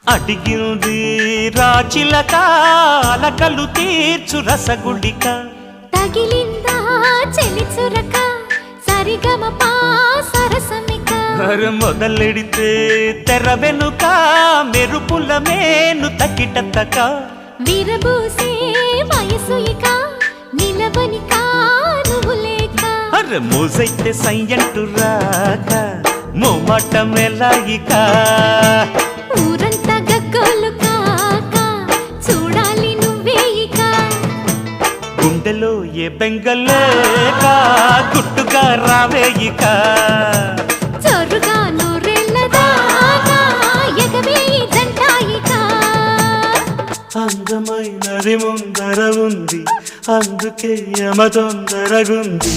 అడిగింది రాచిలక అలకలు తీర్చు రసగుళిక తగిలిందా చెలి చురక సరిగమపా సరసమిక మొదలెడితే తెర వెనుక మెరుపుల మేను తకిటతక విరబూసే వయసు ఇక నిలవనిక నువ్వు లేక మోజైతే సయ్యంటు రాక మోమాట మెలాయిక ఊరంతా గగ్గోలు కాక చూడాలి నువ్వే ఇక గుండెలో ఏ బెంగలేక గుట్టుగా రావేయిక చొరుగా నూరెళ్ళదాకా ఎగవేయి జంటాయిక అందమైనది ముందర ఉంది అందుకే యమ తొందరగుంది